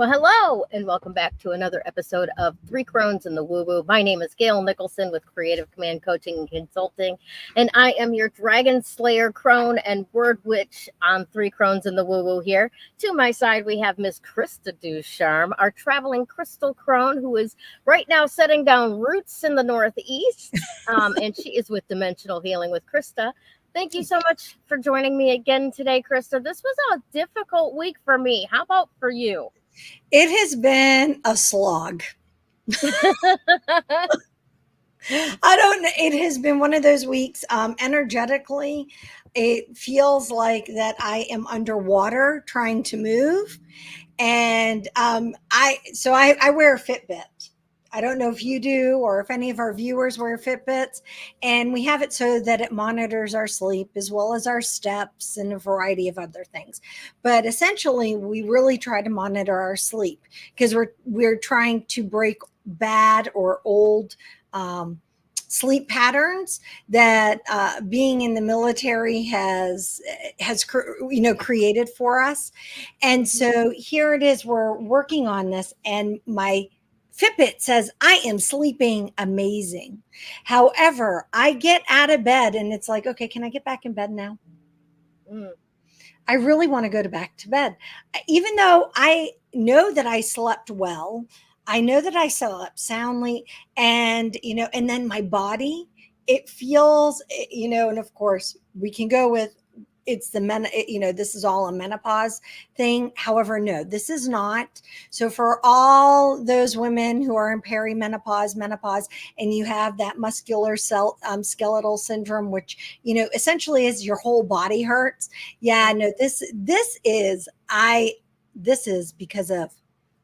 Well, hello, and welcome back to another episode of Three Crones in the Woo Woo. My name is Gayle Nicholson with Creative Command Coaching and Consulting, and I am your Dragon Slayer Crone and Word Witch on Three Crones in the Woo Woo here. To my side, we have Miss Krista Ducharme, our traveling crystal crone, who is right now setting down roots in the Northeast, and she is with Dimensional Healing with Krista. Thank you so much for joining me again today, Krista. This was a difficult week for me. How about for you? It has been a slog. I don't know. It has been one of those weeks. Energetically, it feels like that I am underwater trying to move. And I wear a Fitbit. I don't know if you do or if any of our viewers wear Fitbits, and we have it so that it monitors our sleep as well as our steps and a variety of other things. But essentially, we really try to monitor our sleep because we're trying to break bad or old sleep patterns that being in the military has created for us. And so here it is, we're working on this, and my Fitbit says I am sleeping amazing. However, I get out of bed and it's like, okay, can I get back in bed now? I really want to go back to bed. Even though I know that I slept well, I know that I slept soundly, and then my body, it feels, and of course we can go with it's this is all a menopause thing. However, no, this is not. So for all those women who are in perimenopause, menopause, and you have that muscular skeletal syndrome, which, essentially is your whole body hurts. Yeah, no, this is because of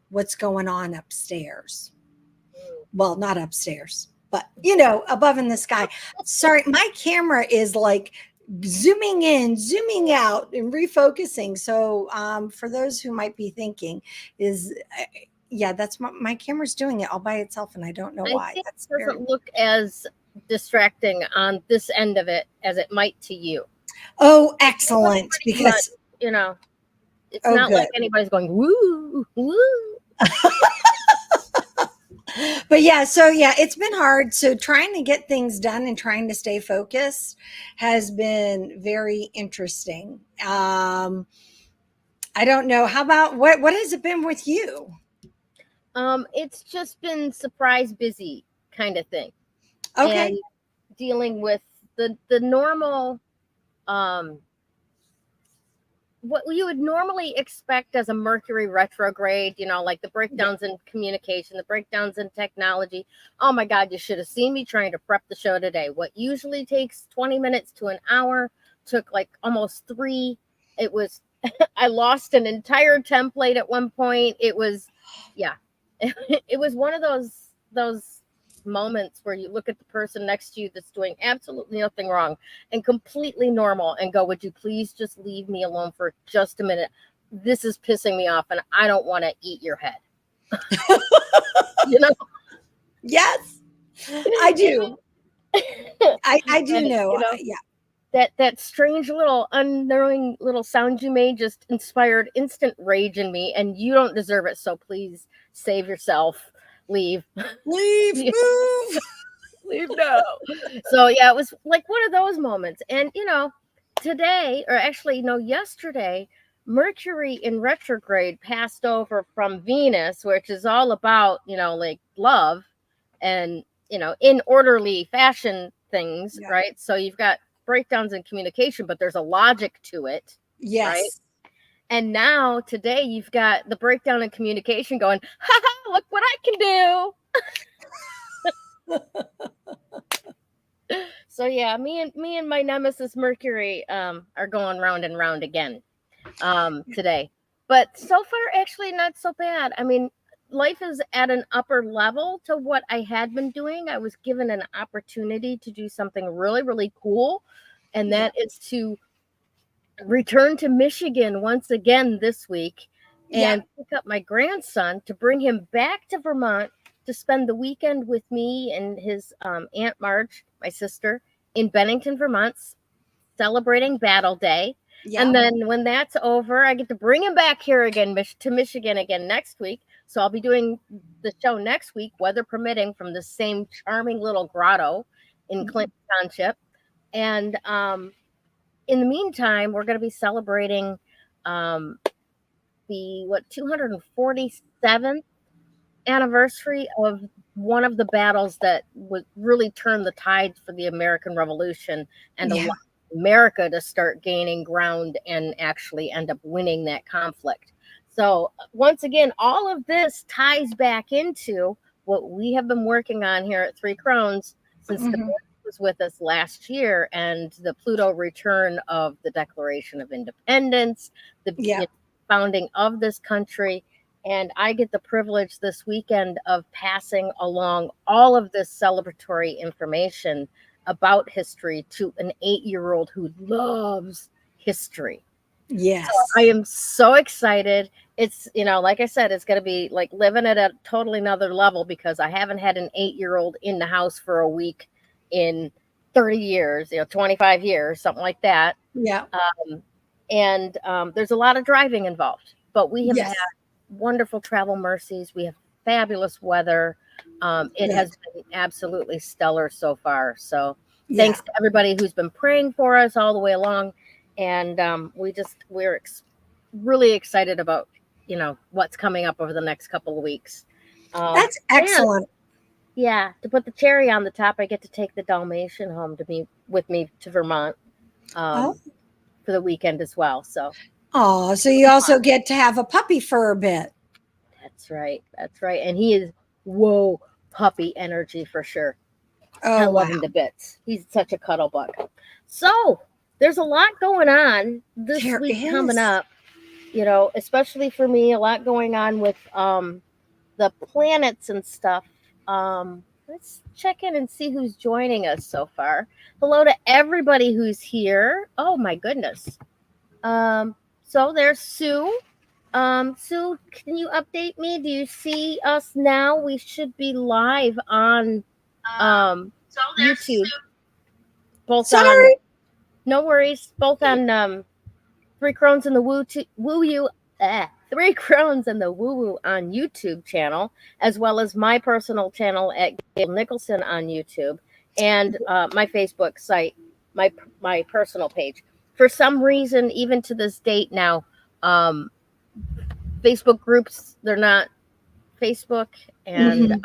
what's going on upstairs. Well, not upstairs, but, above in the sky. Sorry, my camera is like zooming in, zooming out, and refocusing. So for those who might be thinking that's my camera's doing it all by itself, and I don't know why. It doesn't look as distracting on this end of it as it might to you. Oh, excellent. Because it's not good. Like anybody's going woo woo. But it's been hard. So trying to get things done and trying to stay focused has been very interesting. I don't know. How about what has it been with you? It's just been surprise busy kind of thing. Okay. And dealing with the normal what you would normally expect as a Mercury retrograde, like the breakdowns in communication, the breakdowns in technology. Oh my God, you should have seen me trying to prep the show today. What usually takes 20 minutes to an hour took like almost 3. It was, I lost an entire template at one point. It was, it was one of those moments where you look at the person next to you that's doing absolutely nothing wrong and completely normal and go, would you please just leave me alone for just a minute? This is pissing me off and I don't want to eat your head. Yes, I do. I do know. That strange little unknowing little sound you made just inspired instant rage in me, and you don't deserve it. So please save yourself. Leave, move, leave now. So it was like one of those moments. And today, or actually yesterday, Mercury in retrograde passed over from Venus, which is all about like love and in orderly fashion things, right? So you've got breakdowns in communication, but there's a logic to it. Yes. Right? And now today you've got the breakdown in communication going, ha ha, look what I can do. So me and my nemesis Mercury are going round and round again today. But so far actually not so bad. I mean, life is at an upper level to what I had been doing. I was given an opportunity to do something really, really cool. And that is to return to Michigan once again this week and pick up my grandson to bring him back to Vermont to spend the weekend with me and his Aunt Marge, my sister, in Bennington, Vermont, celebrating Battle Day. Yeah. And then when that's over, I get to bring him back here again to Michigan again next week. So I'll be doing the show next week, weather permitting, from the same charming little grotto in Clinton Township. And in the meantime, we're going to be celebrating the 247th anniversary of one of the battles that would really turn the tides for the American Revolution and allow America to start gaining ground and actually end up winning that conflict. So once again, all of this ties back into what we have been working on here at Three Crones since the board was with us last year, and the Pluto return of the Declaration of Independence, the founding of this country. And I get the privilege this weekend of passing along all of this celebratory information about history to an 8-year-old who loves history. Yes. So I am so excited. It's, like I said, it's going to be like living at a totally another level, because I haven't had an 8-year-old in the house for a week in 30 years, 25 years, something like that. Yeah. And there's a lot of driving involved, but we have had wonderful travel mercies. We have fabulous weather. It has been absolutely stellar so far. So thanks to everybody who's been praying for us all the way along. And we're really excited about, what's coming up over the next couple of weeks. That's excellent. And, to put the cherry on the top, I get to take the Dalmatian home with me to Vermont for the weekend as well. So. Oh, so you also get to have a puppy for a bit. That's right. And he is, puppy energy for sure. I love him to bits. He's such a cuddle bug. So there's a lot going on this week coming up, especially for me, a lot going on with the planets and stuff. Let's check in and see who's joining us so far. Hello to everybody who's here. Oh my goodness. So there's Sue. Sue, can you update me? Do you see us now? We should be live on YouTube. Sorry. No worries. Both on Three Crones and the Three Crones and the Woo Woo on YouTube channel, as well as my personal channel at Gayle Nicholson on YouTube, and my Facebook site, my personal page. For some reason, even to this date now, Facebook groups, they're not Facebook, and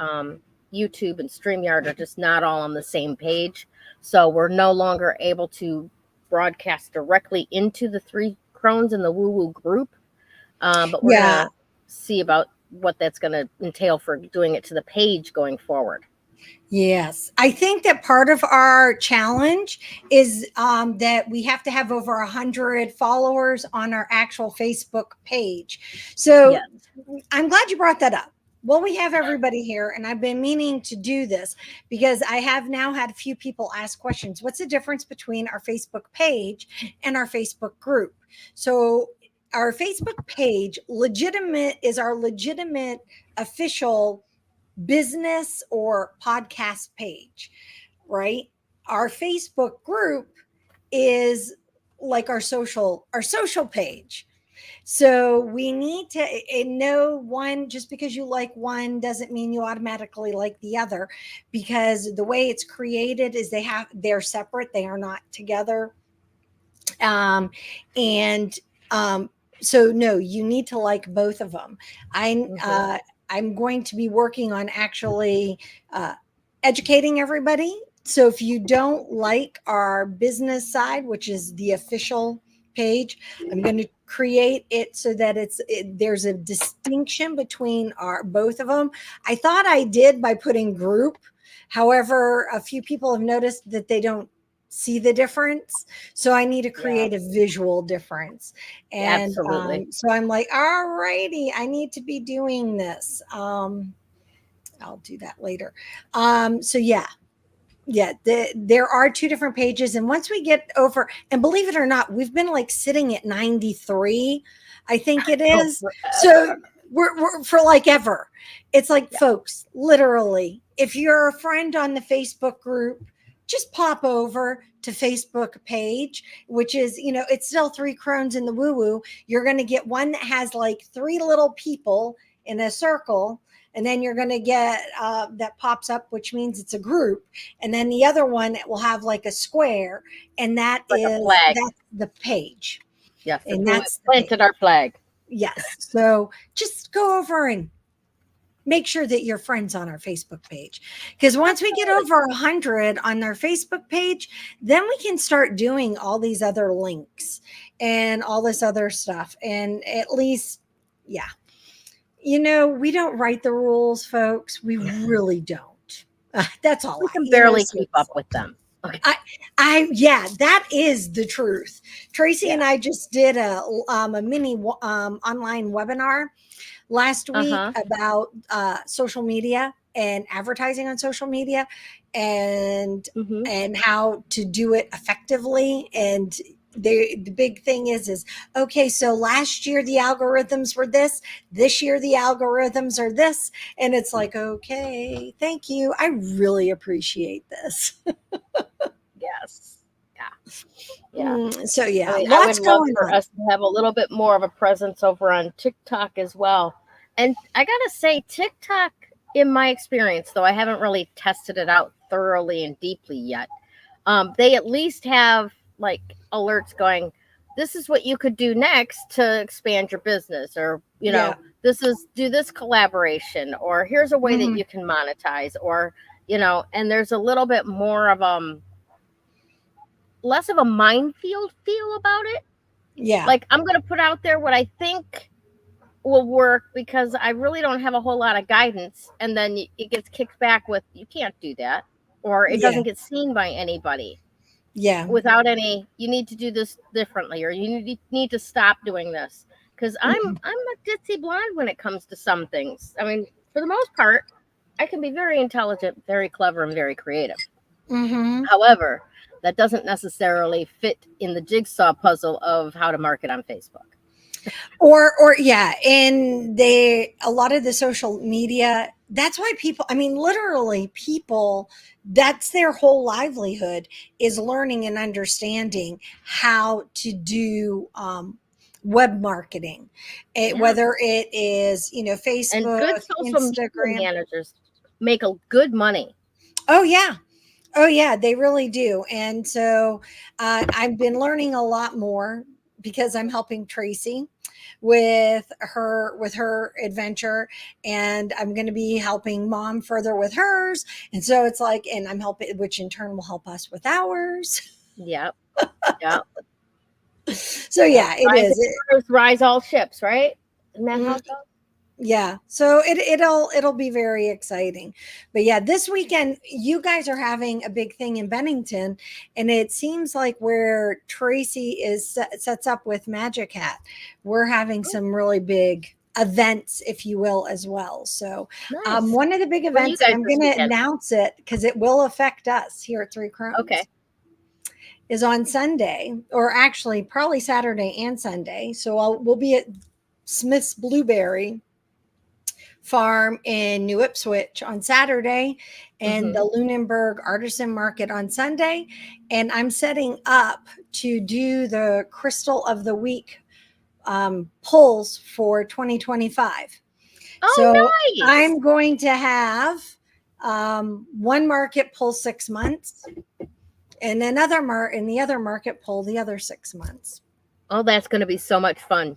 YouTube and StreamYard are just not all on the same page. So we're no longer able to broadcast directly into the Three Crones and the Woo Woo group. But we're going to see about what that's going to entail for doing it to the page going forward. Yes. I think that part of our challenge is that we have to have over 100 followers on our actual Facebook page. So I'm glad you brought that up. Well, we have everybody here, and I've been meaning to do this because I have now had a few people ask questions. What's the difference between our Facebook page and our Facebook group? So our Facebook page is our legitimate official business or podcast page, right? Our Facebook group is like our social page. So we need to know one. Just because you like one doesn't mean you automatically like the other, because the way it's created is they're separate. They are not together. So no, you need to like both of them. I'm going to be working on actually educating everybody. So if you don't like our business side, which is the official page, I'm going to create it so that there's a distinction between both of them. I thought I did by putting group. However, a few people have noticed that they don't see the difference. So I need to create a visual difference. And so I'm like, all righty, I need to be doing this. I'll do that later. There are two different pages. And once we get over, and believe it or not, we've been like sitting at 93, I think it is. So we're for like ever. It's like, folks, literally, if you're a friend on the Facebook group, just pop over, to Facebook page, which is, it's still 3 Crones in the woo woo. You're going to get one that has like 3 little people in a circle. And then you're going to get that pops up, which means it's a group. And then the other one will have like a square. And that's the page. Yes. And that's planted our flag. Yes. So just go over and make sure that you're friends on our Facebook page. Because once we get over 100 on their Facebook page, then we can start doing all these other links and all this other stuff. And at least, yeah. We don't write the rules, folks. We really don't. That's all. We can barely keep up with them. Okay. Yeah, that is the truth. Tracy and I just did a mini online webinar last week about social media and advertising on social media and how to do it effectively. And the big thing is okay, so last year the algorithms were this year the algorithms are this, and it's like, okay, thank you, I really appreciate this. Yes. Yeah. So yeah, I lots would love going for on. us to have a little bit more of a presence over on TikTok as well. And I gotta say, TikTok, in my experience, though I haven't really tested it out thoroughly and deeply yet, they at least have like alerts going, this is what you could do next to expand your business, or do this collaboration, or here's a way that you can monetize, or and there's a little bit more of less of a minefield feel about it. Yeah, like I'm gonna put out there what I think will work because I really don't have a whole lot of guidance, and then it gets kicked back with, you can't do that, or it doesn't get seen by anybody. Yeah. Without any, you need to do this differently, or you need to stop doing this. Because I'm a ditzy blonde when it comes to some things. I mean, for the most part, I can be very intelligent, very clever, and very creative. However, that doesn't necessarily fit in the jigsaw puzzle of how to market on Facebook. Or yeah, and a lot of the social media, that's why people, I mean, literally people, that's their whole livelihood, is learning and understanding how to do web marketing, whether it is, Facebook, and good social Instagram. media managers make a good money. Oh yeah, they really do. And so I've been learning a lot more because I'm helping Tracy with her adventure, and I'm going to be helping Mom further with hers. And so it's like, and I'm helping, which in turn will help us with ours. Yep. So yeah, rise all ships, right? Isn't that how it goes? Yeah, so it'll be very exciting. But yeah, this weekend you guys are having a big thing in Bennington, and it seems like where Tracy sets up with Magic Hat, we're having some really big events, if you will, as well. So nice. One of the big events, I'm going to announce it because it will affect us here at 3 Crones. Okay. Is on Sunday, or actually probably Saturday and Sunday. So we'll be at Smith's Blueberry Farm in New Ipswich on Saturday, and the Lunenburg Artisan Market on Sunday. And I'm setting up to do the Crystal of the Week pulls for 2025. So nice. I'm going to have one market pull 6 months, and another in the other market pull the other 6 months. Oh, that's going to be so much fun.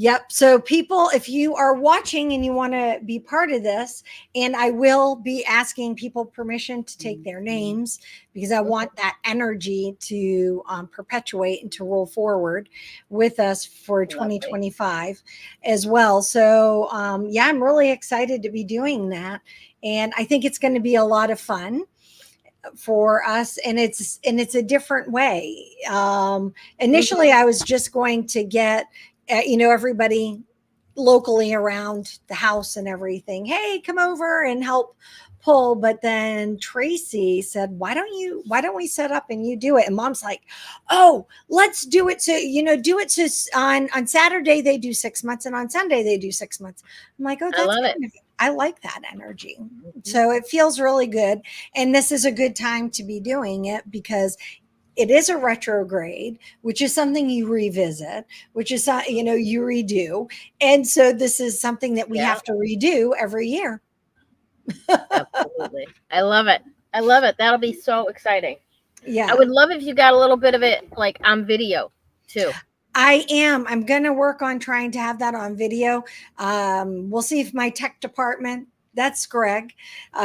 Yep. So people, if you are watching and you want to be part of this, and I will be asking people permission to take their names, because I want that energy to perpetuate and to roll forward with us for 2025 as well. So yeah, I'm really excited to be doing that. And I think it's going to be a lot of fun for us, and it's a different way. Initially I was just going to get everybody locally around the house and everything, hey, come over and help pull. But then Tracy said, why don't we set up and you do it? And Mom's like, oh, let's do it. So, do it. So on Saturday they do 6 months, and on Sunday they do 6 months. I'm like, oh, that's I like that energy. So it feels really good. And this is a good time to be doing it, because it is a retrograde, which is something you revisit, which is, you redo. And so this is something that we Yeah. have to redo every year. Absolutely. I love it. I love it. That'll be so exciting. Yeah. I would love if you got a little bit of it like on video too. I'm going to work on trying to have that on video. We'll see if my tech department, that's Greg.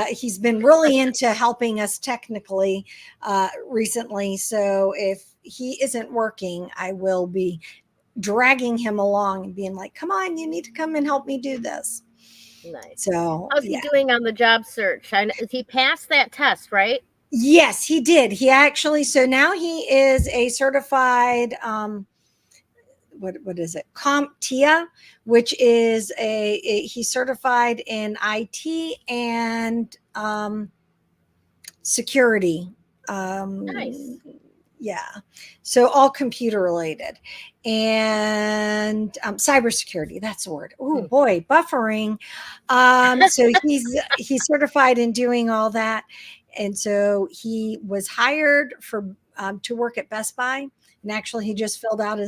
He's been really into helping us technically recently. So if he isn't working, I will be dragging him along and being like, come on, you need to come and help me do this. Nice. So how's he doing on the job search? He passed that test, right? Yes, he did. He actually, so now he is a certified, what is it? CompTIA, which is he's certified in IT and security. Nice. Yeah. So all computer related and cybersecurity. That's the word. Oh boy, buffering. So he's certified in doing all that. And so he was hired for to work at Best Buy. And actually he just filled out his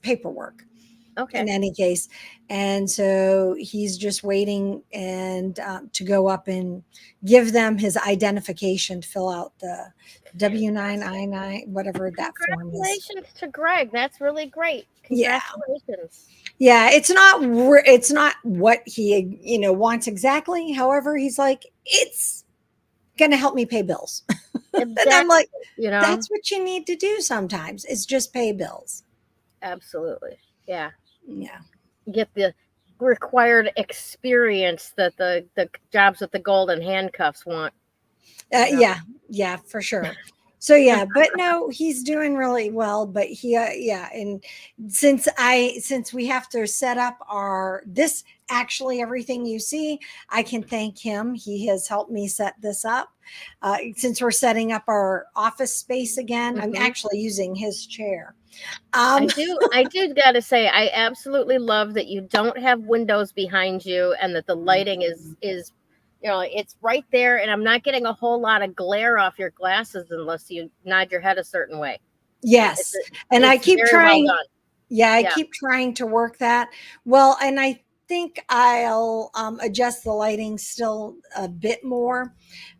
paperwork. Okay. In any case, and so he's just waiting and to go up and give them his identification to fill out the W9I9, whatever that form is. Congratulations to Greg. That's really great. Congratulations. Yeah, it's not what he wants exactly. However, he's like, it's gonna help me pay bills. Exactly. And I'm like, that's what you need to do sometimes, is just pay bills. Absolutely. Yeah. Get the required experience that the jobs with the golden handcuffs want. Yeah, for sure. So but no, he's doing really well. But and since we have to set up everything you see, I can thank him. He has helped me set this up. Since we're setting up our office space again, I'm actually using his chair. I do got to say, I absolutely love that you don't have windows behind you and that the lighting is it's right there, and I'm not getting a whole lot of glare off your glasses unless you nod your head a certain way. Yes. And I keep trying. I keep trying to work that. Well, and I think I'll adjust the lighting still a bit more.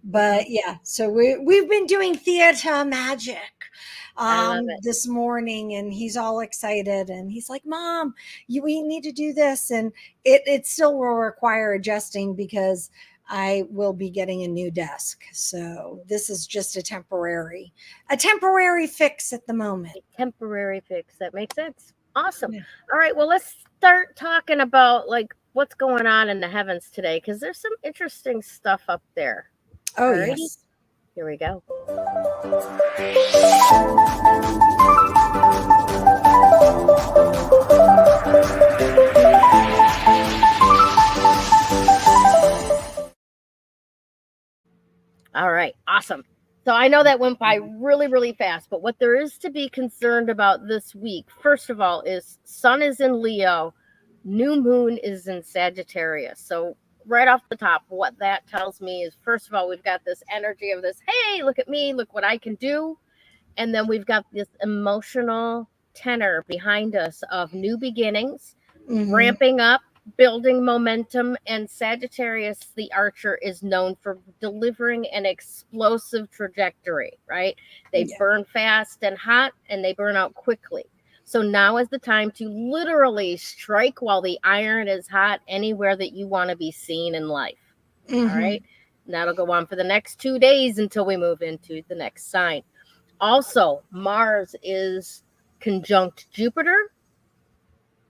But so we've been doing theater magic this morning, and he's all excited, and he's like, Mom, we need to do this. And it still will require adjusting because I will be getting a new desk. So this is just a temporary fix at the moment. A temporary fix. That makes sense. Awesome. All right. Well, let's start talking about like what's going on in the heavens today, because there's some interesting stuff up there. Oh, yes. Here we go. All right. Awesome. So I know that went by really, really fast, but what there is to be concerned about this week, first of all, is Sun is in Leo, new moon is in Sagittarius. So right off the top, what that tells me is, first of all, we've got this energy of this, hey, look at me, look what I can do. And then we've got this emotional tenor behind us of new beginnings, ramping up, building momentum. And Sagittarius, the archer, is known for delivering an explosive trajectory, right? They burn fast and hot, and they burn out quickly. So now is the time to literally strike while the iron is hot anywhere that you want to be seen in life. All right. And that'll go on for the next 2 days until we move into the next sign. Also, Mars is conjunct Jupiter.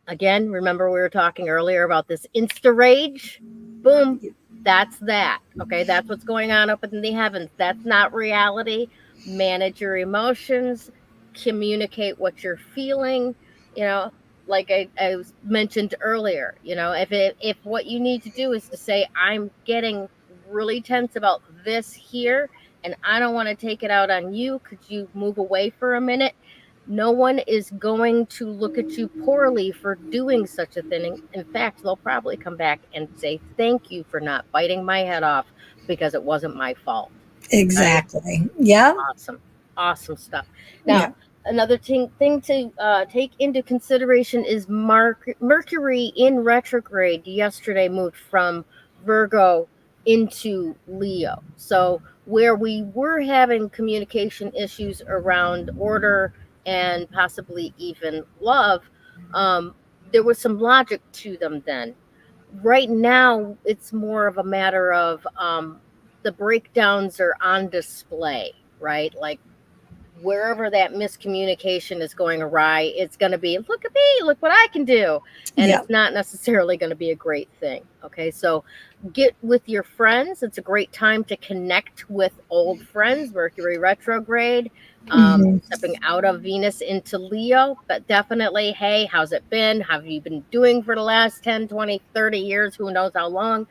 Again, remember we were talking earlier about this insta rage? Boom. That's that. Okay. That's what's going on up in the heavens. That's not reality. Manage your emotions. Communicate what you're feeling, like I mentioned earlier, if what you need to do is to say, I'm getting really tense about this here, and I don't want to take it out on you. Could you move away for a minute? No one is going to look at you poorly for doing such a thing. In fact, they'll probably come back and say, thank you for not biting my head off because it wasn't my fault. Exactly. Yeah. Awesome stuff. Yeah. Now, another thing to take into consideration is Mercury in retrograde yesterday moved from Virgo into Leo. So where we were having communication issues around order and possibly even love, um, there was some logic to them then. Right now, it's more of a matter of the breakdowns are on display, right? Like wherever that miscommunication is going awry, it's going to be, look at me, look what I can do. And Yeah. it's not necessarily going to be a great thing. Okay. So get with your friends. It's a great time to connect with old friends, Mercury retrograde, Mhm. stepping out of Venus into Leo. But definitely, hey, how's it been? How have you been doing for the last 10, 20, 30 years? Who knows how long?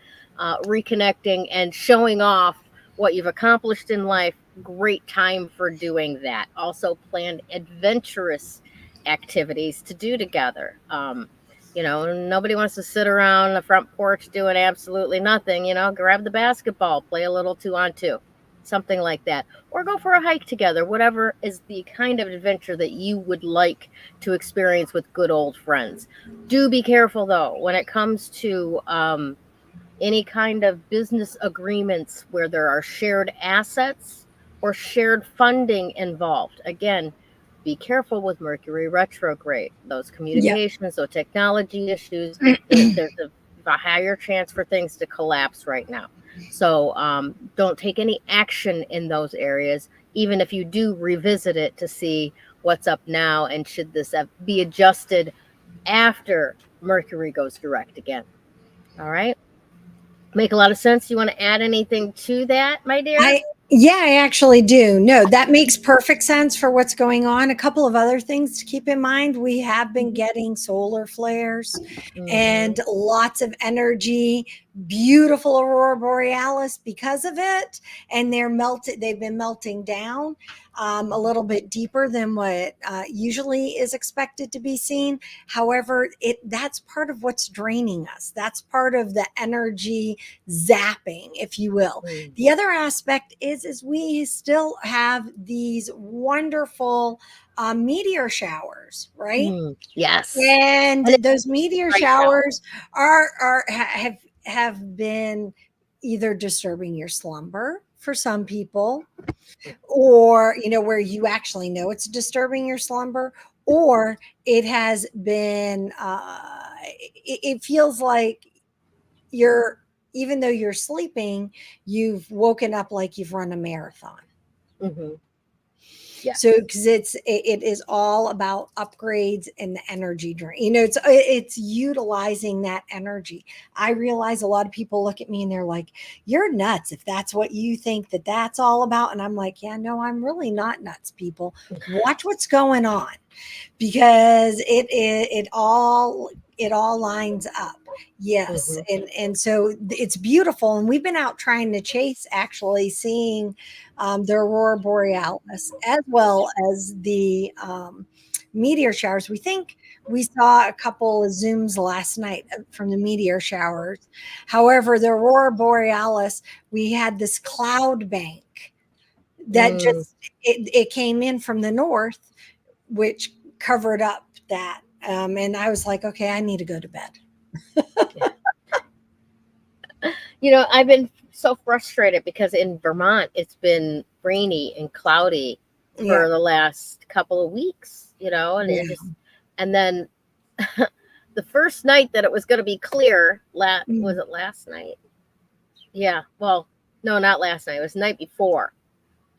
Reconnecting and showing off what you've accomplished in life. Great time for doing that. Also plan adventurous activities to do together. Nobody wants to sit around the front porch doing absolutely nothing. Grab the basketball, play a little 2-on-2, something like that, or go for a hike together. Whatever is the kind of adventure that you would like to experience with good old friends. Do be careful though when it comes to any kind of business agreements where there are shared assets or shared funding involved. Again, be careful with Mercury retrograde. Those Yeah. communications, those technology issues, there's a higher chance for things to collapse right now. So don't take any action in those areas, even if you do revisit it to see what's up now and should this be adjusted after Mercury goes direct again. All right. Make a lot of sense. You want to add anything to that, my dear? I actually do. No, that makes perfect sense for what's going on. A couple of other things to keep in mind. We have been getting solar flares and Mm-hmm. lots of energy, beautiful aurora borealis because of it. And they've been melting down a little bit deeper than what usually is expected to be seen. However, that's part of what's draining us. That's part of the energy zapping, if you will. The other aspect is we still have these wonderful meteor showers, right? Yes. And And it's those meteor right now. showers have been either disturbing your slumber for some people, or where you actually know it's disturbing your slumber, or it has been it feels like you're even though you're sleeping, you've woken up like you've run a marathon. Mm-hmm. Yeah. So because it is all about upgrades and the energy drain. It's utilizing that energy. I realize a lot of people look at me and they're like, "You're nuts if that's what you think that's all about." And I'm like, "Yeah, no, I'm really not nuts, people. Watch what's going on." Because it all lines up. Yes. Mm-hmm. And so it's beautiful, and we've been out trying to chase, actually seeing the aurora borealis as well as the meteor showers. We think we saw a couple of zooms last night from the meteor showers. However, the aurora borealis, we had this cloud bank that Mm. just it came in from the north, which covered up that. And I was like, okay, I need to go to bed. I've been so frustrated because in Vermont it's been rainy and cloudy Yeah. for the last couple of weeks, and Yeah. and then the first night that it was going to be clear, was Mm. it last night? Yeah. Well, no, not last night. It was the night before.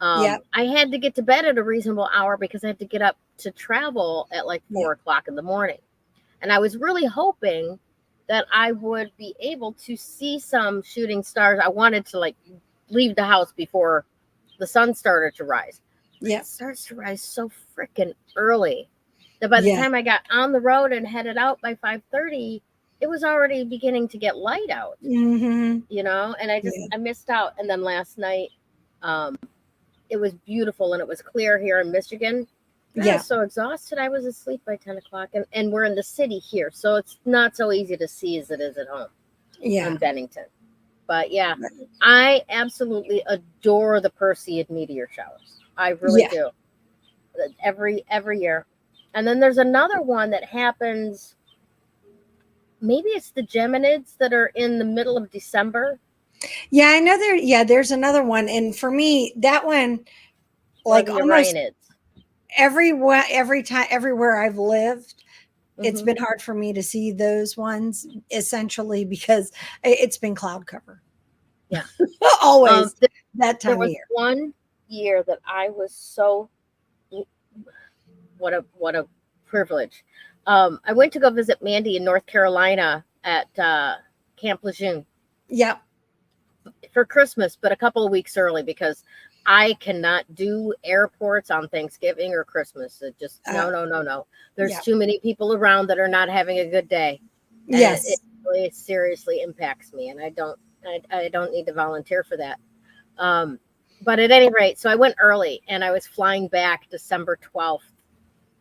Yeah. I had to get to bed at a reasonable hour because I had to get up to travel at like Yeah. 4 o'clock in the morning. And I was really hoping that I would be able to see some shooting stars. I wanted to like leave the house before the sun started to rise. Yeah. It starts to rise so freaking early that by the Yeah. time I got on the road and headed out by 5:30, it was already beginning to get light out, Hmm. and Yeah. I missed out. And then last night, it was beautiful and it was clear here in Michigan. I Yeah. was so exhausted. I was asleep by 10 o'clock, and we're in the city here. So it's not so easy to see as it is at home Yeah. in Bennington. But yeah, I absolutely adore the Perseid meteor showers. I really Yeah. do. Every year. And then there's another one that happens, maybe it's the Geminids that are in the middle of December. Yeah, I know there. Yeah, there's another one, and for me, that one, Or like the almost Orionids. every time, everywhere I've lived, it's Hmm. been hard for me to see those ones, essentially because it's been cloud cover. Yeah. Always There, that there time of was year. one year that I was so, what a privilege. I went to go visit Mandy in North Carolina at Camp Lejeune Yeah, for Christmas, but a couple of weeks early because I cannot do airports on Thanksgiving or Christmas. It just uh, no. There's yeah, too many people around that are not having a good day, and it yes, really seriously impacts me. And I don't need to volunteer for that. Um, but at any rate, so I went early, and I was flying back December 12th,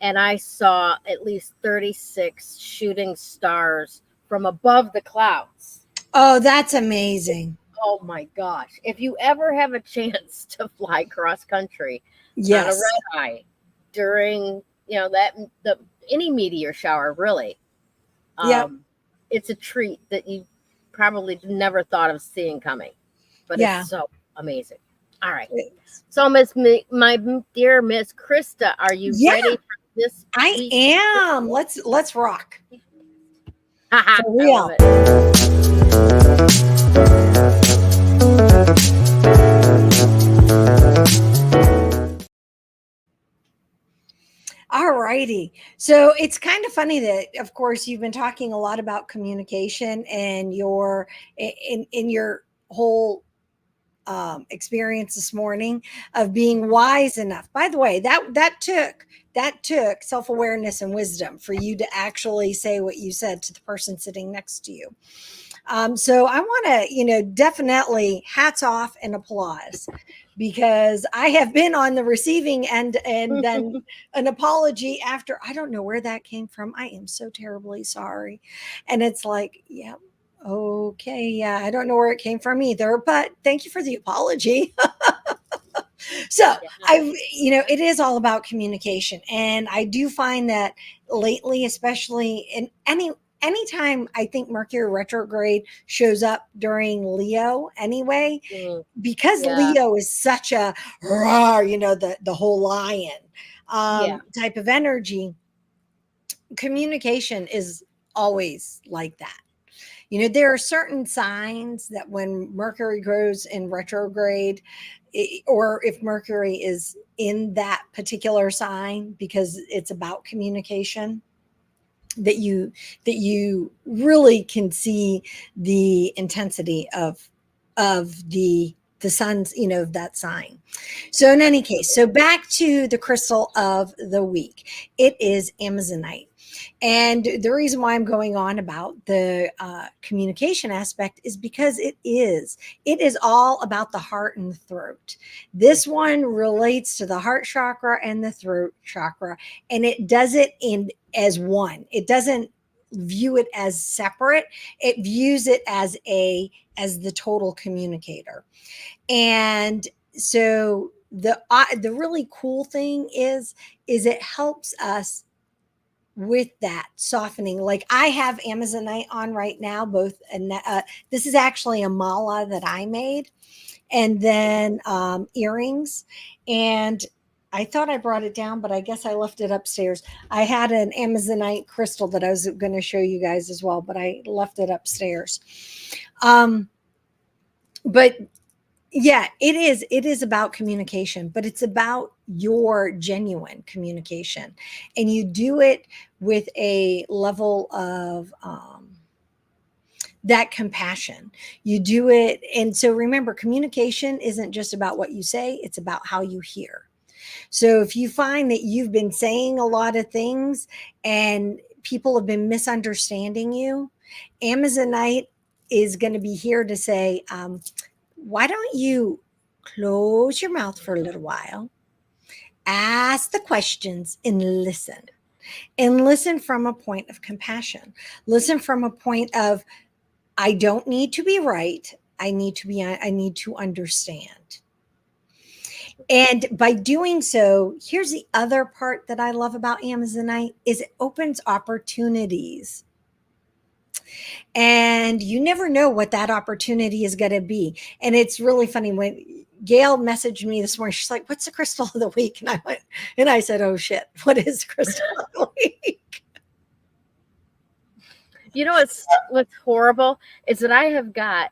and I saw at least 36 shooting stars from above the clouds. oh, that's amazing. Oh my gosh. If you ever have a chance to fly cross country on a Yes, red eye during, that the any meteor shower really, yep, um, it's a treat that you probably never thought of seeing coming, but it's yeah. so amazing. All right. So my dear Miss Krista, are you Yeah, ready for this I week? am. Let's rock Haha, for I love real. it. All righty. So it's kind of funny that, of course, you've been talking a lot about communication and your in your whole experience this morning of being wise enough. By the way, that took self awareness and wisdom for you to actually say what you said to the person sitting next to you. So I want to, definitely hats off and applause because I have been on the receiving end and then an apology after. I don't know where that came from. I am so terribly sorry. And it's like, yeah, okay, yeah, I don't know where it came from either, but thank you for the apology. So Yeah. it is all about communication. And I do find that lately, especially in anytime I think Mercury retrograde shows up during Leo anyway, Mm, because yeah. Leo is such a roar, the whole lion Yeah. type of energy, communication is always like that. There are certain signs that when Mercury goes in retrograde, or if Mercury is in that particular sign, because it's about communication, that you really can see the intensity of the sun's, of that sign. So in any case, so back to the crystal of the week, it is Amazonite. And the reason why I'm going on about the communication aspect is because it is all about the heart and the throat. This one relates to the heart chakra and the throat chakra, and it does it in as one. It doesn't view it as separate. It views it as the total communicator. And so the really cool thing is it helps us with that softening. Like I have Amazonite on right now, both, and this is actually a mala that I made, and then earrings. And I thought I brought it down, but I guess I left it upstairs. I had an Amazonite crystal that I was going to show you guys as well, but I left it upstairs. But yeah, it is about communication, but it's about your genuine communication, and you do it with a level of that compassion. You do it, and so remember, communication isn't just about what you say, it's about how you hear. So if you find that you've been saying a lot of things and people have been misunderstanding you, Amazonite is going to be here to say, why don't you close your mouth for a little while, ask the questions, and listen? And listen from a point of compassion. Listen from a point of, I don't need to be right. I need to understand. And by doing so, here's the other part that I love about Amazonite is it opens opportunities. And you never know what that opportunity is going to be. And it's really funny when Gayle messaged me this morning. She's like, "What's the crystal of the week?" And I said, "Oh shit, what is the crystal of the week?" You know what's horrible is that I've got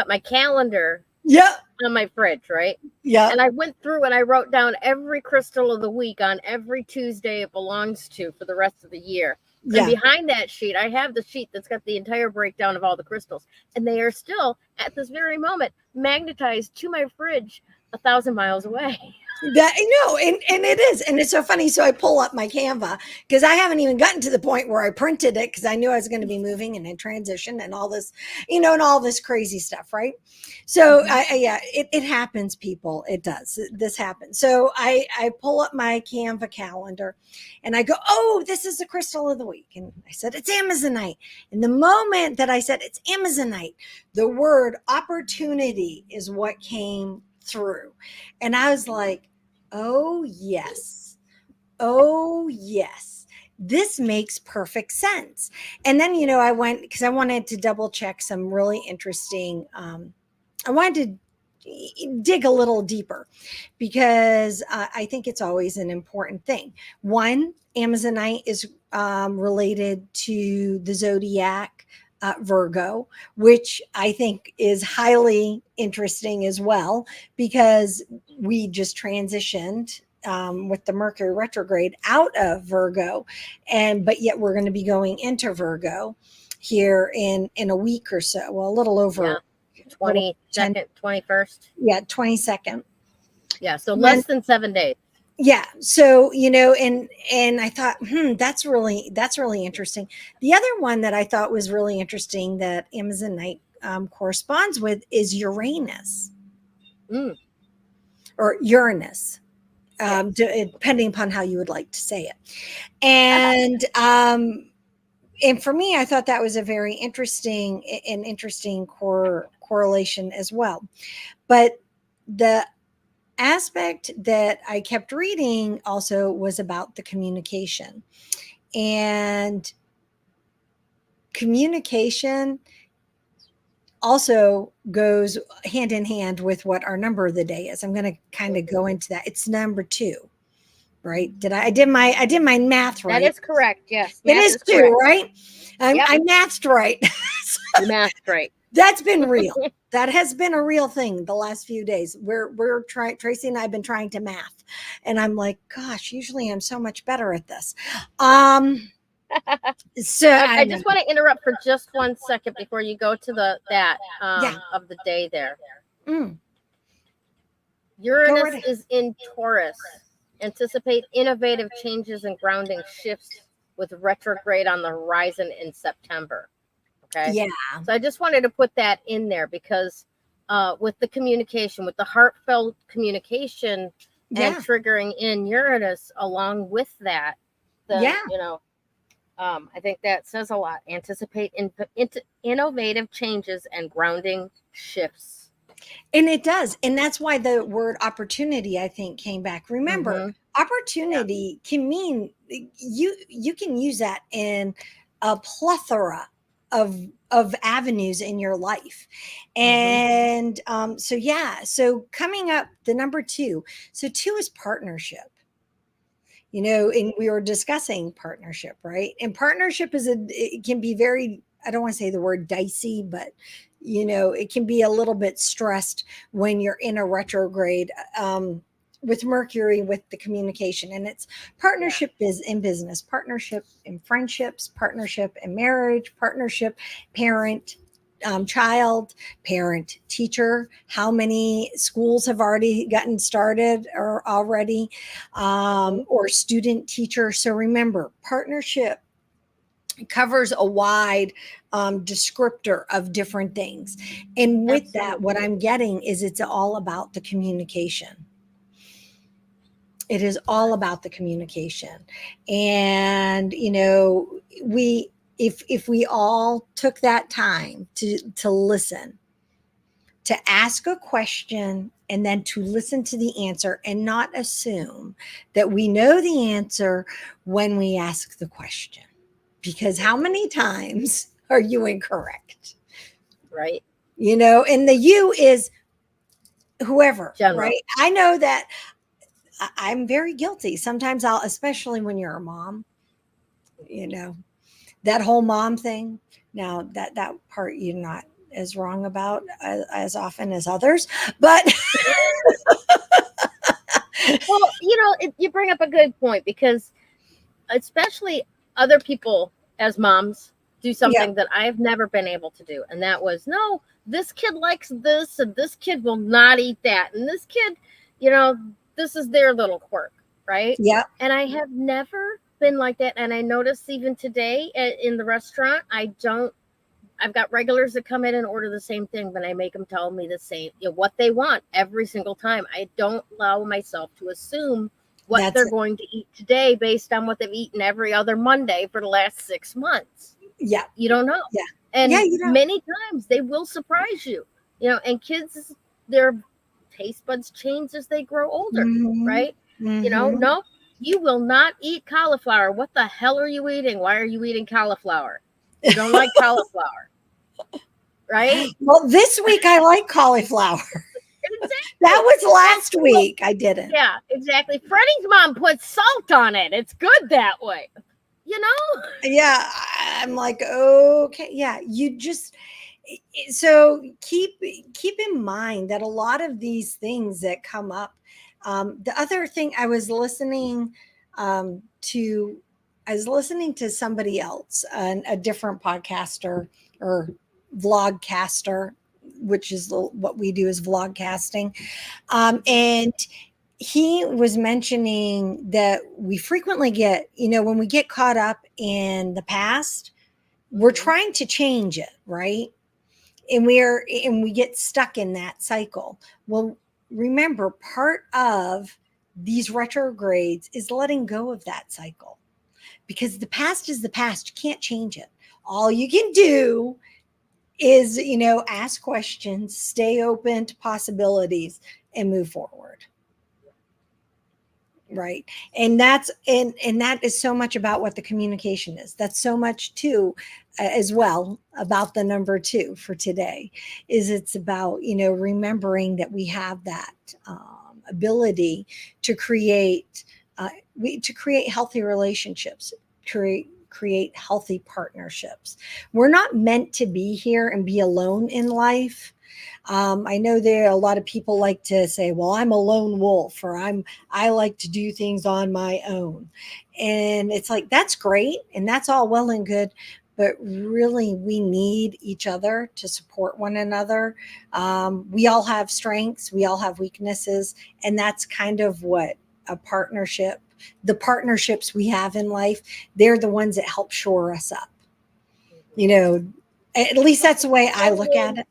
my calendar Yeah. on my fridge, right? Yeah. And I went through and I wrote down every crystal of the week on every Tuesday it belongs to for the rest of the year. Yeah. And behind that sheet, I have the sheet that's got the entire breakdown of all the crystals. And they are still, at this very moment, magnetized to my fridge 1,000 miles away. That I know, and it is, and it's so funny. So I pull up my Canva because I haven't even gotten to the point where I printed it because I knew I was going to be moving and in transition and all this, and all this crazy stuff, right? So it happens, people. It does. This happens. So I pull up my Canva calendar, and I go, "Oh, this is the crystal of the week," and I said it's Amazonite. And the moment that I said it's Amazonite, the word opportunity is what came through, and I was like, "Oh, yes. Oh, yes. This makes perfect sense." And then, I went because I wanted to double check some really interesting, I wanted to dig a little deeper because I think it's always an important thing. One, Amazonite is related to the zodiac Virgo, which I think is highly interesting as well, because we just transitioned with the Mercury retrograde out of Virgo, but yet we're going to be going into Virgo here in a week or so. Well, a little over 22nd, 21st. Yeah, 22nd. Yeah, so less than 7 days. Yeah. So, and I thought, that's really interesting. The other one that I thought was really interesting that Amazonite corresponds with is Uranus or Uranus, depending upon how you would like to say it. And for me, I thought that was a very interesting correlation as well. But the aspect that I kept reading also was about the communication, and communication also goes hand in hand with what our number of the day is. I'm going to kind of go into that. It's number 2, right? I did my math right? That is correct. Yes, it is 2, correct. Right? I mathed right. You mathed right. That's been real. That has been a real thing the last few days. We're trying, Tracy and I have been trying to math, and I'm like, gosh, usually I'm so much better at this. So I just want to interrupt for just 1 second before you go to of the day there. Uranus is in Taurus. Anticipate innovative changes and grounding shifts with retrograde on the horizon in September. Okay. Yeah. So I just wanted to put that in there because with the communication, with the heartfelt communication and triggering in Uranus along with that, I think that says a lot. Anticipate innovative changes and grounding shifts. And it does. And that's why the word opportunity, I think, came back. Remember, opportunity can mean you can use that in a plethora of avenues in your life. And so coming up, the number 2. So 2 is partnership. And we were discussing partnership, right? And partnership it can be very, I don't want to say the word dicey, but it can be a little bit stressed when you're in a retrograde with Mercury, with the communication. And it's partnership in business, partnership in friendships, partnership in marriage, partnership, parent, child, parent, teacher. How many schools have already gotten started or already, or student, teacher. So remember, partnership covers a wide descriptor of different things. And with that, what I'm getting is it's all about the communication. It is all about the communication. And, if we all took that time to listen to ask a question and then to listen to the answer and not assume that we know the answer when we ask the question. Because how many times are you incorrect? Right. And the you is whoever, General. right? I know that I'm very guilty. Sometimes especially when you're a mom, that whole mom thing. Now that part you're not as wrong about as often as others, but Well, you bring up a good point, because especially other people as moms do something that I've never been able to do. And that was, no, this kid likes this and this kid will not eat that. And this kid, this is their little quirk, right? Yeah. And I have never been like that. And I noticed even today in the restaurant, I've got regulars that come in and order the same thing, but I make them tell me the same, what they want every single time. I don't allow myself to assume what they're going to eat today based on what they've eaten every other Monday for the last 6 months. Yeah. You don't know. Yeah. And many times they will surprise you, and kids, their taste buds change as they grow older, right? Mm-hmm. No, you will not eat cauliflower. What the hell are you eating? Why are you eating cauliflower? You don't like cauliflower, right? Well, this week I like cauliflower. Exactly. That was last week. I didn't. Yeah, exactly. Freddie's mom puts salt on it. It's good that way. Yeah, I'm like, okay, yeah. So keep in mind that a lot of these things that come up. The other thing I was listening to somebody else, a different podcaster or vlogcaster, which is what we do is vlogcasting. And he was mentioning that we frequently get, when we get caught up in the past, we're trying to change it, right? And we get stuck in that cycle. Well, remember, part of these retrogrades is letting go of that cycle, because the past is the past. You can't change it. All you can do is, ask questions, stay open to possibilities, and move forward. Right. And that is so much about what the communication is. That's so much too, as well, about the number 2 for today, is it's about, remembering that we have that ability to create, healthy relationships, create healthy partnerships. We're not meant to be here and be alone in life. I know there are a lot of people like to say, well, I'm a lone wolf, or I like to do things on my own. And it's like, that's great. And that's all well and good. But really, we need each other to support one another. We all have strengths. We all have weaknesses. And that's kind of what a partnership, the partnerships we have in life, they're the ones that help shore us up. At least that's the way I look at it.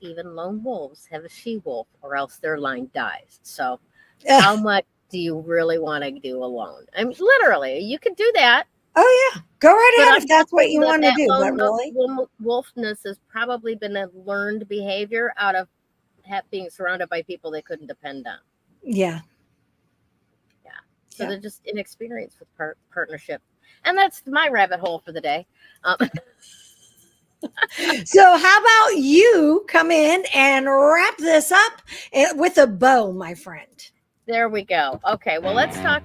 Even lone wolves have a she-wolf, or else their line dies. So how much do you really want to do alone? I mean, literally, you could do that. Oh, yeah. Go right ahead if that's what you want to do. But really, wolfness has probably been a learned behavior out of being surrounded by people they couldn't depend on. Yeah. Yeah. So they're just inexperienced with partnership. And that's my rabbit hole for the day. So how about you come in and wrap this up with a bow, my friend? There we go. Okay, well, let's talk.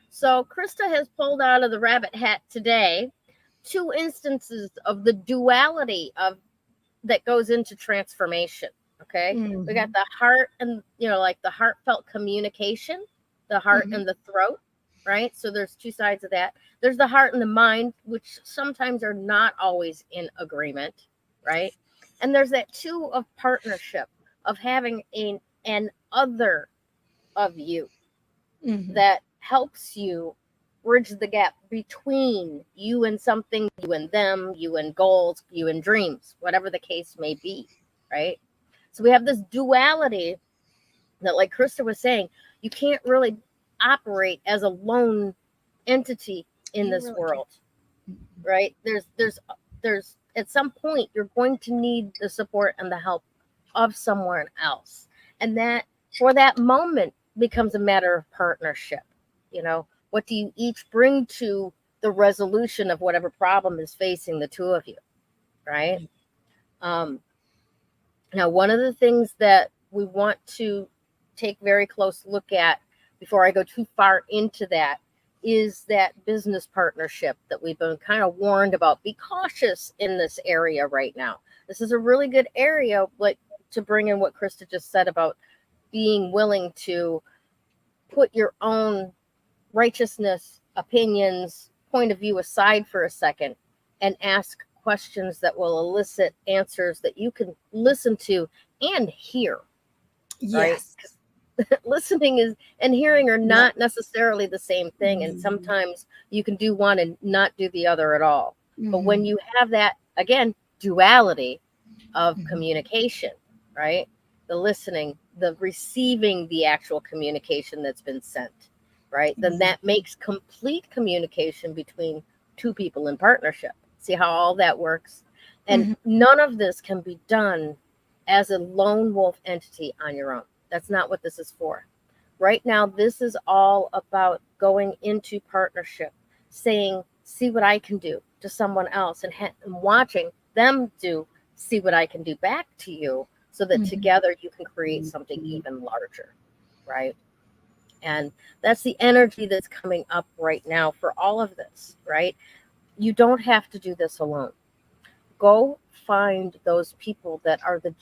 So Krista has pulled out of the rabbit hat today 2 instances of the duality that goes into transformation. Okay, we got the heart and like the heartfelt communication, the heart and the throat, right? So there's 2 sides of that. There's the heart and the mind, which sometimes are not always in agreement, right? And there's that 2 of partnership, of having an other of you that helps you bridge the gap between you and something, you and them, you and goals, you and dreams, whatever the case may be, right? So we have this duality that, like Krista was saying, you can't really operate as a lone entity in You this really world, can. right? There's at some point you're going to need the support and the help of someone else. And that for that moment becomes a matter of partnership. You know, what do you each bring to the resolution of whatever problem is facing the two of you, right? Um, Now, one of the things that we want to take very close look at before I go too far into that is that business partnership that we've been kind of warned about. Be cautious in this area right now. This is a really good area, like to bring in what Krista just said about being willing to put your own righteousness, opinions, point of view aside for a second and ask questions that will elicit answers that you can listen to and hear, right? Yes. Listening is and hearing are No. not necessarily the same thing. And Mhm. sometimes you can do one and not do the other at all. But when Mhm. you have that, again, duality of Mhm. communication, right? The listening, the receiving the actual communication that's been sent, right? Then that Exactly. makes complete communication between two people in partnership. See how all that works? And Mhm. none of this can be done as a lone wolf entity on your own. That's not what this is for. Right now, this is all about going into partnership, saying, see what I can do to someone else, and watching them do, see what I can do back to you, so that Mhm. together you can create something even larger, right? And that's the energy that's coming up right now for all of this, right? You don't have to do this alone. Go find those people that are the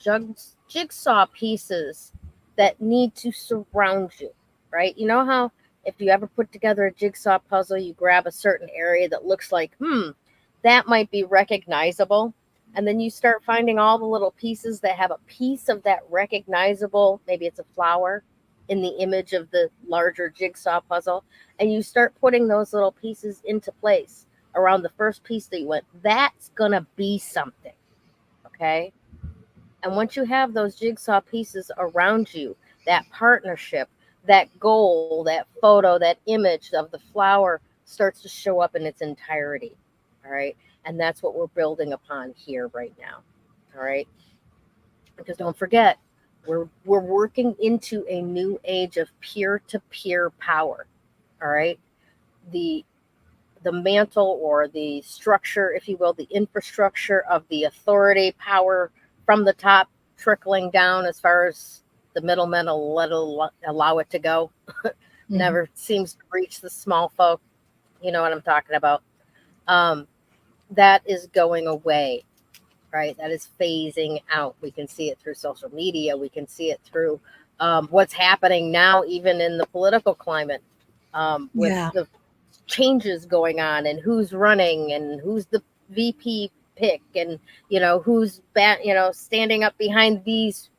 jigsaw pieces that need to surround you, right? You know how if you ever put together a jigsaw puzzle, you grab a certain area that looks like, that might be recognizable. And then you start finding all the little pieces that have a piece of that recognizable, maybe it's a flower in the image of the larger jigsaw puzzle. And you start putting those little pieces into place around the first piece that you went, that's going to be something. Okay. And once you have those jigsaw pieces around you, that partnership, that goal, that photo, that image of the flower starts to show up in its entirety. All right. And that's what we're building upon here right now. All right. Because don't forget, we're working into a new age of peer-to-peer power. All right. The the mantle or the structure, if you will, the infrastructure of the authority power from the top trickling down as far as the middlemen will allow it to go. Mhm. Never seems to reach the small folk. You know what I'm talking about. Um, that is going away, right? That is phasing out. We can see it through social media. We can see it through what's happening now, even in the political climate, with Yeah. the changes going on and who's running and who's the VP pick and who's standing up behind these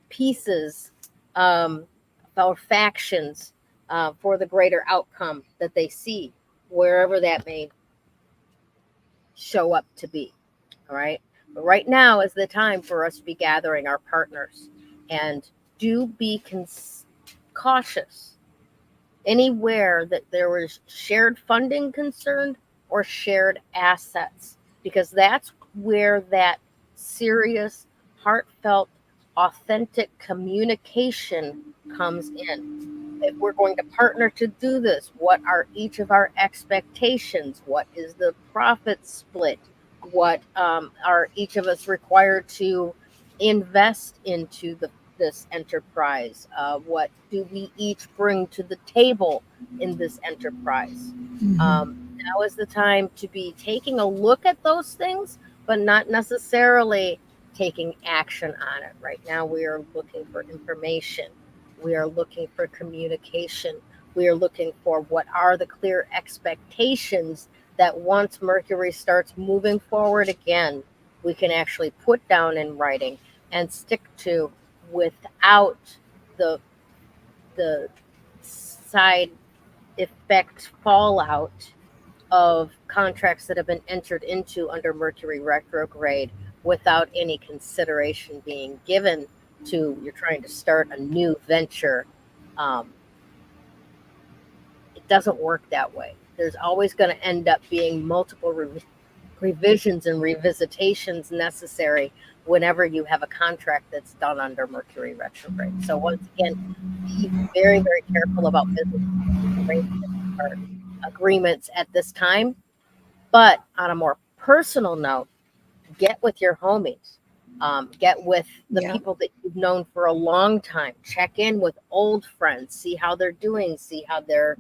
pieces, um, or factions, for the greater outcome that they see wherever that may show up to be. All right. But right now is the time for us to be gathering our partners and do be cautious anywhere that there was shared funding concerned or shared assets, because that's where that serious, heartfelt, authentic communication comes in. If we're going to partner to do this, what are each of our expectations? What is the profit split? What are each of us required to invest into this enterprise? What do we each bring to the table in this enterprise? Mhm. Now is the time to be taking a look at those things, but not necessarily taking action on it. Right now, we are looking for information. We are looking for communication. We are looking for what are the clear expectations that once Mercury starts moving forward again, we can actually put down in writing and stick to without the the side effect fallout of contracts that have been entered into under Mercury retrograde without any consideration being given to you're trying to start a new venture. Um, it doesn't work that way. There's always going to end up being multiple revisions and revisitations necessary whenever you have a contract that's done under Mercury retrograde. So once again, be very, very careful about business arrangements or agreements at this time. But on a more personal note, get with your homies. Get with the people that you've known for a long time. Check in with old friends. See how they're doing. See how they're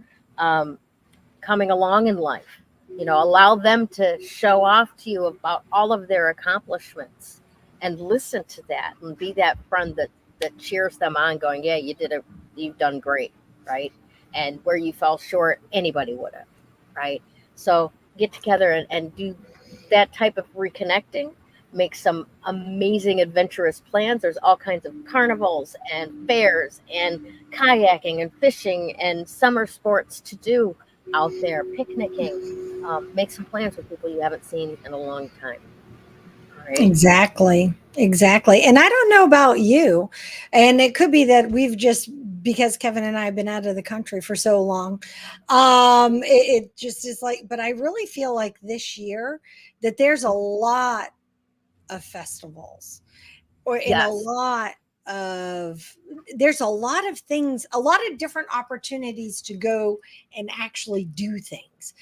coming along in life. Allow them to show off to you about all of their accomplishments, and listen to that, and be that friend that cheers them on, going, yeah, you've done great, right? And where you fell short, anybody would have, right? So get together and do that type of reconnecting. Make some amazing adventurous plans. There's all kinds of carnivals and fairs and kayaking and fishing and summer sports to do out there, picnicking. Make some plans with people you haven't seen in a long time. Right? Exactly. And I don't know about you, and it could be that we've just, because Kevin and I have been out of the country for so long, it just is like, but I really feel like this year that there's a lot of festivals, or in Yes. there's a lot of things, a lot of different opportunities to go and actually do things,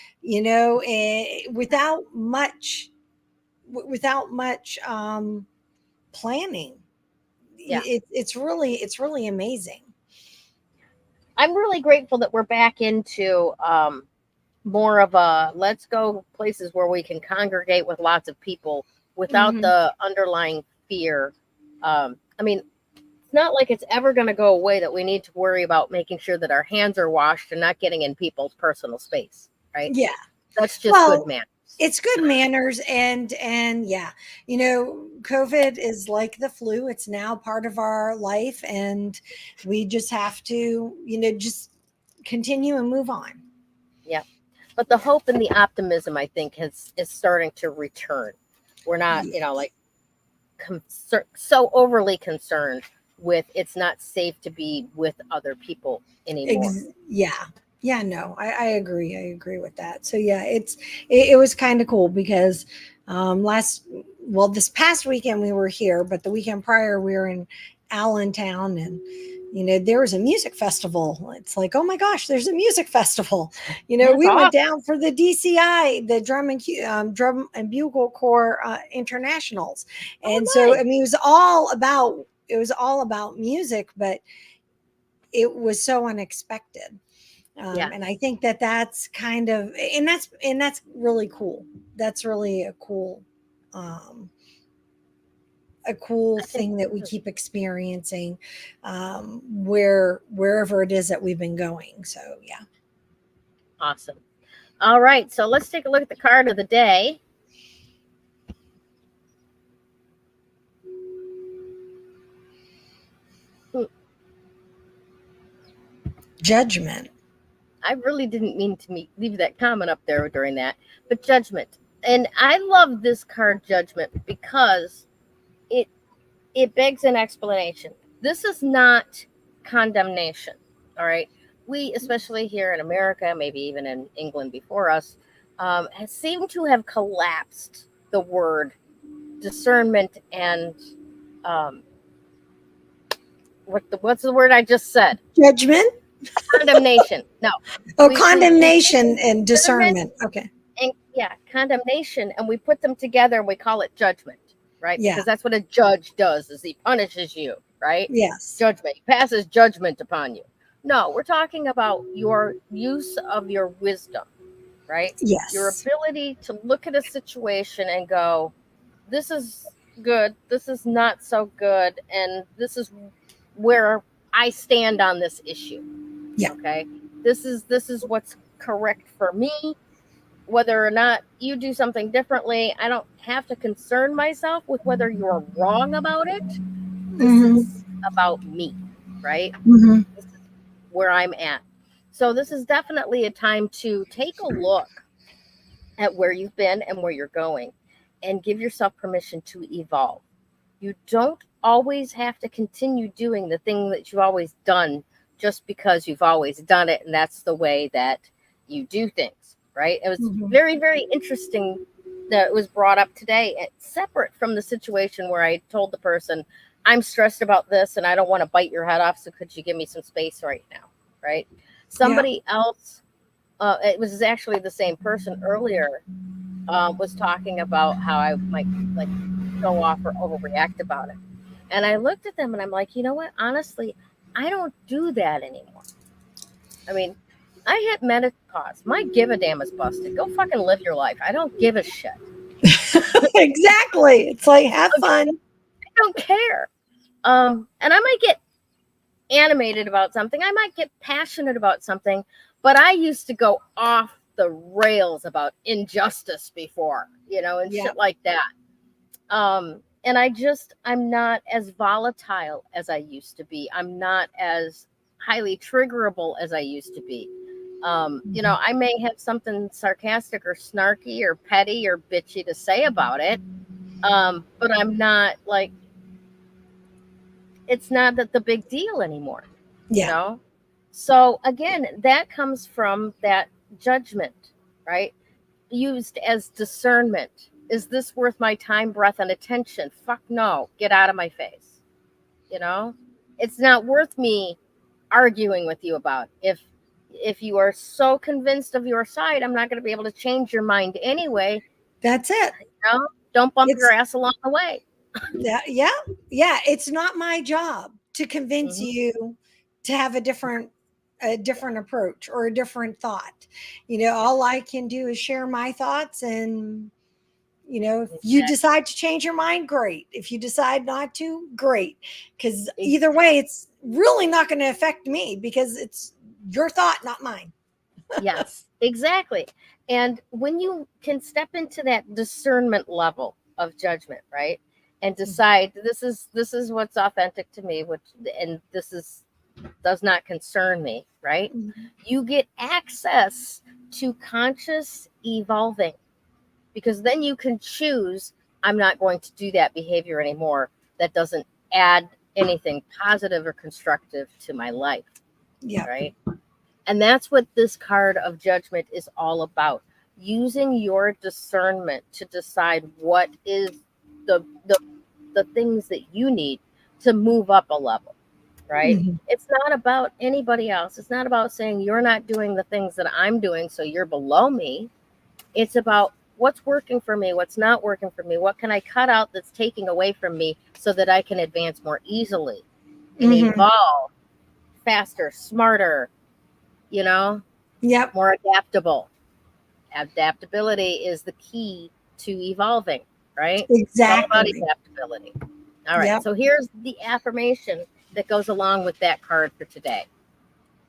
without much planning. Yeah. It's really amazing. I'm really grateful that we're back into more of a, let's go places where we can congregate with lots of people without the underlying fear. I mean, it's not like it's ever going to go away that we need to worry about making sure that our hands are washed and not getting in people's personal space, right? Yeah. That's just good manners. It's good manners, and yeah, COVID is like the flu. It's now part of our life, and we just have to, just continue and move on. Yeah. But the hope and the optimism, I think, is starting to return. We're not, like so overly concerned with it's not safe to be with other people anymore. Yeah, no, I agree with that. So yeah, it was kind of cool because this past weekend we were here, but the weekend prior we were in Allentown, and there was a music festival. It's like, oh my gosh, there's a music festival. We went down for the DCI, the Drum and Bugle Corps internationals, and so I mean it was all about music, but it was so unexpected. And I think that's kind of, and that's really cool. That's really a cool thing that we keep experiencing wherever it is that we've been going. So yeah. Awesome. All right. So let's take a look at the card of the day. Judgment. I really didn't mean to leave that comment up there during that, but judgment. And I love this card, judgment, because it begs an explanation. This is not condemnation. All right. We, especially here in America, maybe even in England before us, seem to have collapsed the word discernment and what's the word I just said? Judgment? Condemnation. No. Condemnation and discernment. Okay. And condemnation, and we put them together and we call it judgment, right? Yeah. Because that's what a judge does, is he punishes you, right? Yes. Judgment. He passes judgment upon you. No, we're talking about your use of your wisdom, right? Yes. Your ability to look at a situation and go, this is good, this is not so good, and this is where I stand on this issue. Yeah. Okay. This is what's correct for me. Whether or not you do something differently, I don't have to concern myself with whether you're wrong about it. This is about me, right? This is where I'm at. So this is definitely a time to take a look at where you've been and where you're going, and give yourself permission to evolve. You don't always have to continue doing the thing that you've always done just because you've always done it and that's the way that you do things, right? It was Mhm. very, very interesting that it was brought up today, separate from the situation where I told the person, I'm stressed about this and I don't want to bite your head off. So could you give me some space right now? Right. Yeah. Somebody else, it was actually the same person earlier, was talking about how I might like go off or overreact about it. And I looked at them and I'm like, you know what? Honestly, I don't do that anymore. I mean, I hit menopause. My give a damn is busted. Go fucking live your life. I don't give a shit. Exactly. It's like, have fun. I don't care. And I might get animated about something. I might get passionate about something, but I used to go off the rails about injustice before, and Yeah. shit like that. And I'm not as volatile as I used to be. I'm not as highly triggerable as I used to be. I may have something sarcastic or snarky or petty or bitchy to say about it. But I'm not like, it's not that the big deal anymore, you Yeah. know? So again, that comes from that judgment, right? Used as discernment. Is this worth my time, breath, and attention? Fuck no. Get out of my face. You know? It's not worth me arguing with you about. If you are so convinced of your side, I'm not going to be able to change your mind anyway. That's it. Don't bump your It's ass along the way. yeah. Yeah. It's not my job to convince Mhm. you to have a different approach or a different thought. All I can do is share my thoughts, and if you Exactly. decide to change your mind, great. If you decide not to, great. Because either Exactly. way, it's really not going to affect me because it's your thought, not mine. Yes, exactly. And when you can step into that discernment level of judgment, right? And decide this is what's authentic to me, which and this is does not concern me, right? Mhm. You get access to conscious evolving because then you can choose, I'm not going to do that behavior anymore. That doesn't add anything positive or constructive to my life, Yeah. right? And that's what this card of judgment is all about. Using your discernment to decide what is the things that you need to move up a level, right? Mhm. It's not about anybody else. It's not about saying you're not doing the things that I'm doing, so you're below me. It's about what's working for me, what's not working for me, what can I cut out that's taking away from me so that I can advance more easily and Mhm. evolve faster, smarter, you know, Yep. more adaptable. Adaptability is the key to evolving, right? It's all about Exactly. adaptability. All right. Yep. So here's the affirmation that goes along with that card for today.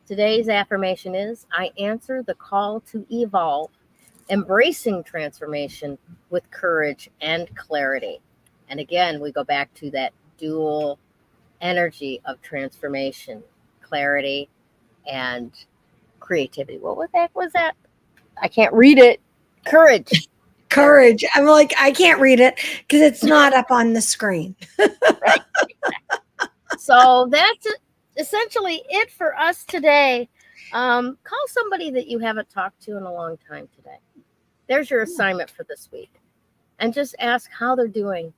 Today's affirmation is I answer the call to evolve, embracing transformation with courage and clarity. And again, we go back to that dual energy of transformation, clarity, and creativity. What the heck was that? I can't read it. Courage. There it is. Courage. I'm like, I can't read it because it's not up on the screen. Right. So that's essentially it for us today. Call somebody that you haven't talked to in a long time today. There's your assignment for this week. And just ask how they're doing.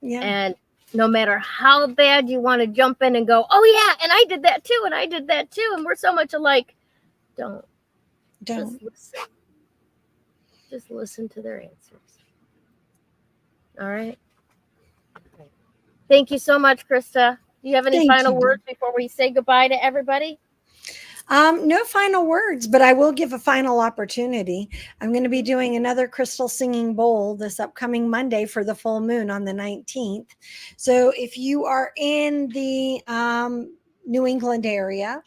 Yeah. And no matter how bad you want to jump in and go, oh, yeah, and I did that too, and I did that too, and we're so much alike. Don't. Don't. Just listen. Just listen to their answers. All right. Thank you so much, Krista. Do you have any Thank final you, dear. words before we say goodbye to everybody? No final words, but I will give a final opportunity. I'm going to be doing another crystal singing bowl this upcoming Monday for the full moon on the 19th. So if you are in the New England area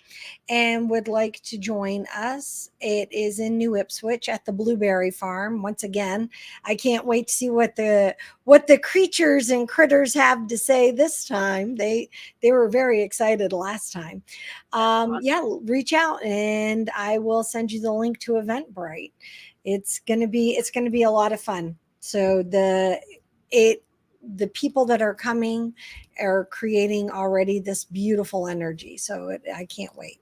and would like to join us, it is in New Ipswich at the Blueberry Farm. Once again, I can't wait to see what the creatures and critters have to say this time. They were very excited last time. Awesome. Yeah, reach out and I will send you the link to Eventbrite. It's gonna be a lot of fun. So the people that are coming are creating already this beautiful energy. So I can't wait.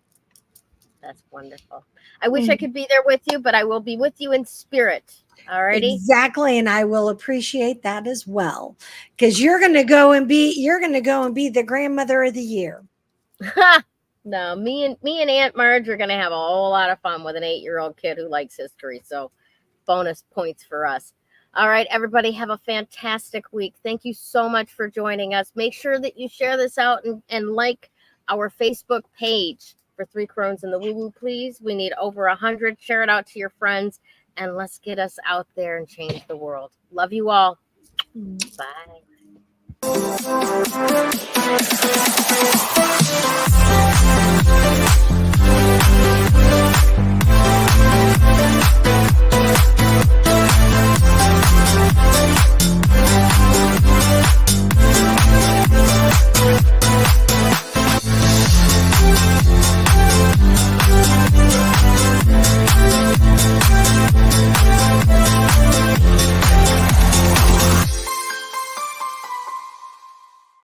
That's wonderful. I wish I could be there with you, but I will be with you in spirit. All righty. Exactly, and I will appreciate that as well, because you're going to go and be the grandmother of the year. No, me and Aunt Marge are gonna have a whole lot of fun with an 8-year-old kid who likes history. So bonus points for us. All right, everybody, have a fantastic week. Thank you so much for joining us. Make sure that you share this out and like our Facebook page for 3 Crones in the Woo Woo, please. We need over 100. Share it out to your friends, and let's get us out there and change the world. Love you all. Bye.